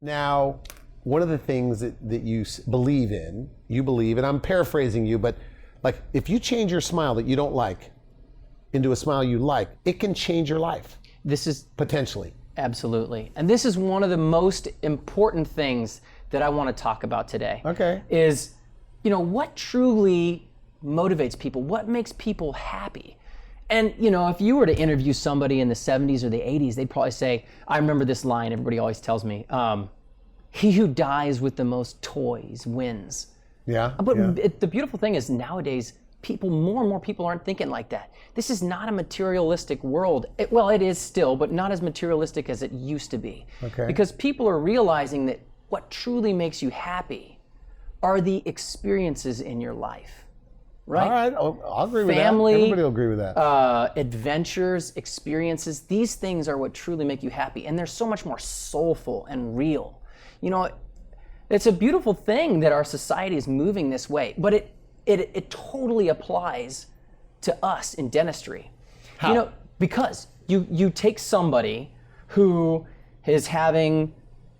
Now, one of the things that believe in, you believe, and I'm paraphrasing you, but like if you change your smile that you don't like into a smile you like, it can change your life. This is potentially. Absolutely. And this is one of the most important things that I want to talk about today. Okay. Is, what truly motivates people? What makes people happy? And, if you were to interview somebody in the 70s or the 80s, they'd probably say, I remember this line everybody always tells me, he who dies with the most toys wins. Yeah. But the beautiful thing is nowadays, more and more people aren't thinking like that. This is not a materialistic world. It is still, but not as materialistic as it used to be. Okay. Because people are realizing that what truly makes you happy are the experiences in your life. Right? All right, I'll agree with Family, that. Everybody will agree with that. Adventures, experiences, these things are what truly make you happy. And they're so much more soulful and real. It's a beautiful thing that our society is moving this way, but it totally applies to us in dentistry. How? Because you take somebody who is having,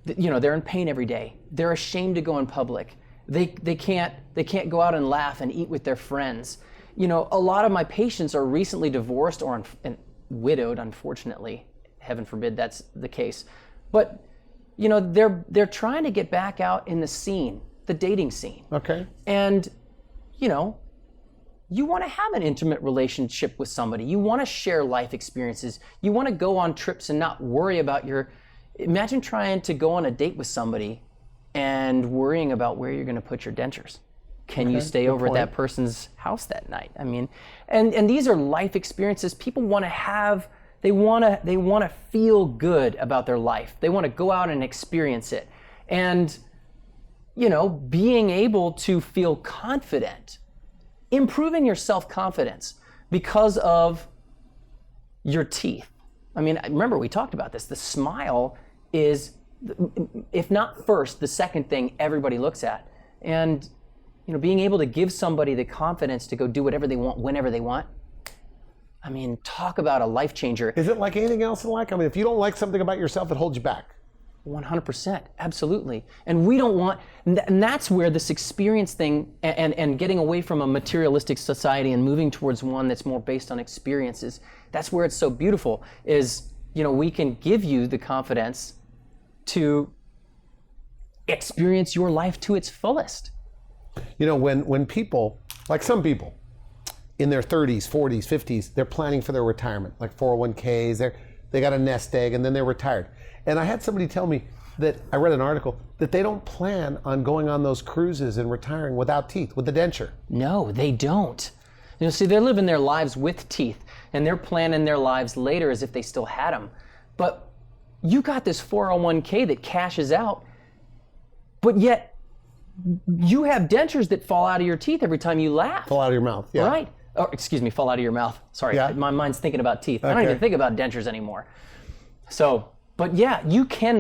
they're in pain every day. They're ashamed to go in public. They can't go out and laugh and eat with their friends. A lot of my patients are recently divorced or widowed, unfortunately. Heaven forbid that's the case. But they're trying to get back out in the scene, the dating scene. Okay. And you want to have an intimate relationship with somebody. You want to share life experiences. You want to go on trips and not worry about imagine trying to go on a date with somebody and worrying about where you're going to put your dentures. Can you stay over at that person's house that night? I mean, and these are life experiences people want to have. They want to feel good about their life. They want to go out and experience it. And being able to feel confident, improving your self-confidence because of your teeth. I mean, remember we talked about this. The smile is, if not first, the second thing everybody looks at. And, being able to give somebody the confidence to go do whatever they want, whenever they want. I mean, talk about a life changer. Is it like anything else in life? I mean, if you don't like something about yourself, it holds you back. 100%, absolutely. And we don't want, and that's where this experience thing and getting away from a materialistic society and moving towards one that's more based on experiences, that's where it's so beautiful is, we can give you the confidence to experience your life to its fullest. When people, like some people, in their 30s, 40s, 50s, they're planning for their retirement, like 401ks, they got a nest egg and then they're retired. And I had somebody tell me that, I read an article, that they don't plan on going on those cruises and retiring without teeth, with the denture. No, they don't. See, they're living their lives with teeth and they're planning their lives later as if they still had them. But you got this 401k that cashes out, but yet you have dentures that fall out of your teeth every time you laugh. Fall out of your mouth, yeah. Right. Oh, excuse me, fall out of your mouth. Sorry, yeah. My mind's thinking about teeth. Okay. I don't even think about dentures anymore. So, but yeah, you can't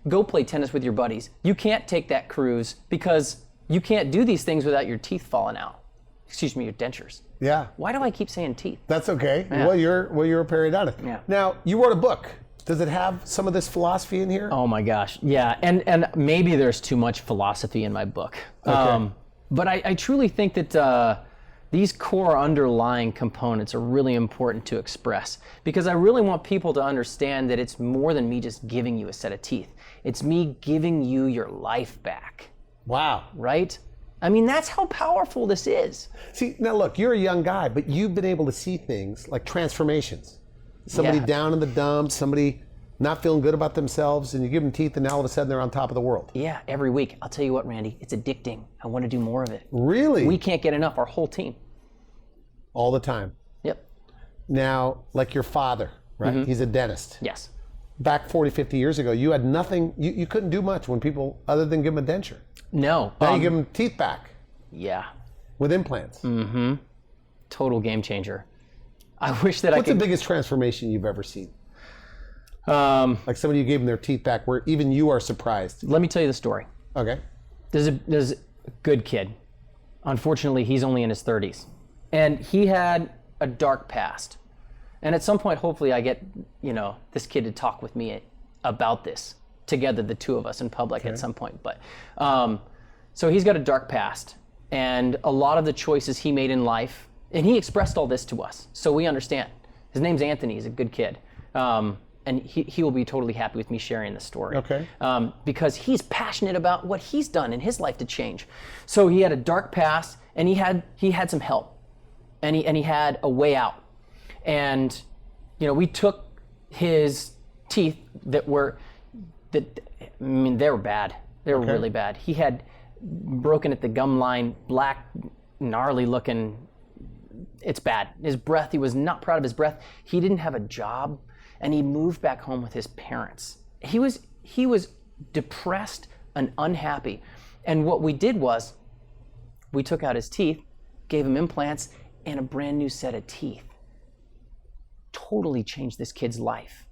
go play tennis with your buddies. You can't take that cruise because you can't do these things without your teeth falling out. Excuse me, your dentures. Yeah. Why do I keep saying teeth? That's okay. Yeah. Well, you're a periodontist. Yeah. Now, you wrote a book. Does it have some of this philosophy in here? Oh my gosh, yeah, and maybe there's too much philosophy in my book. Okay. But I truly think that these core underlying components are really important to express because I really want people to understand that it's more than me just giving you a set of teeth. It's me giving you your life back. Wow. Right? I mean, that's how powerful this is. See, now look, you're a young guy, but you've been able to see things like transformations. Somebody down in the dumps, somebody not feeling good about themselves, and you give them teeth, and now all of a sudden they're on top of the world. Yeah, every week. I'll tell you what, Randy, it's addicting. I want to do more of it. Really? We can't get enough, our whole team. All the time. Yep. Now, like your father, right? Mm-hmm. He's a dentist. Yes. Back 40, 50 years ago, you had nothing, you couldn't do much when people, other than give them a denture. No. Now you give them teeth back. Yeah. With implants. Mm-hmm. Total game changer. I wish that What's the biggest transformation you've ever seen? Like somebody you gave them their teeth back where even you are surprised. Let me tell you the story. Okay. There's a good kid. Unfortunately, he's only in his 30s. And he had a dark past. And at some point, hopefully I get, this kid to talk with me about this together, the two of us in public at some point. But so he's got a dark past, and a lot of the choices he made in life, and he expressed all this to us, so we understand. His name's Anthony. He's a good kid. And he will be totally happy with me sharing this story. Okay. Because he's passionate about what he's done in his life to change. So he had a dark past, and he had some help, and he had a way out. And we took his teeth they were bad. They were really bad. He had broken at the gum line, black, gnarly looking. It's bad. His breath, he was not proud of his breath. He didn't have a job, and he moved back home with his parents. He was depressed and unhappy. And what we did was we took out his teeth, gave him implants, and a brand new set of teeth. Totally changed this kid's life.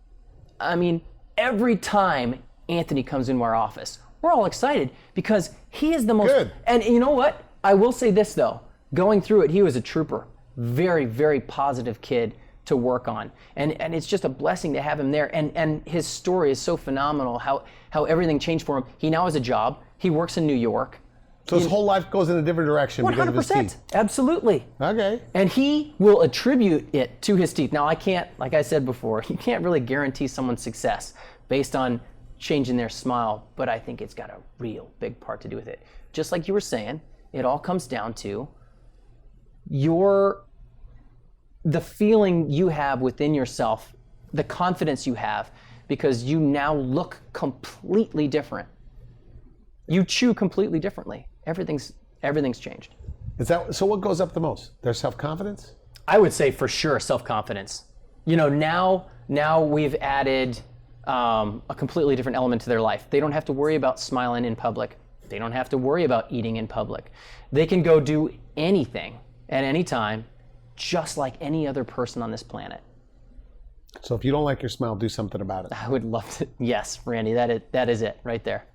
I mean, every time Anthony comes into our office, we're all excited because he is the most... Good. And you know what? I will say this, though. Going through it, he was a trooper. Very, very positive kid to work on. And it's just a blessing to have him there. And his story is so phenomenal, how everything changed for him. He now has a job. He works in New York. So his whole life goes in a different direction because of his teeth. Absolutely. Okay. And he will attribute it to his teeth. Now, I can't, like I said before, you can't really guarantee someone's success based on changing their smile, but I think it's got a real big part to do with it. Just like you were saying, it all comes down to the feeling you have within yourself, the confidence you have, because you now look completely different. You chew completely differently. Everything's changed. So what goes up the most? Their self-confidence? I would say for sure self-confidence. Now we've added a completely different element to their life. They don't have to worry about smiling in public. They don't have to worry about eating in public. They can go do anything at any time, just like any other person on this planet. So if you don't like your smile, do something about it. I would love to. Yes, Randy, that is it right there.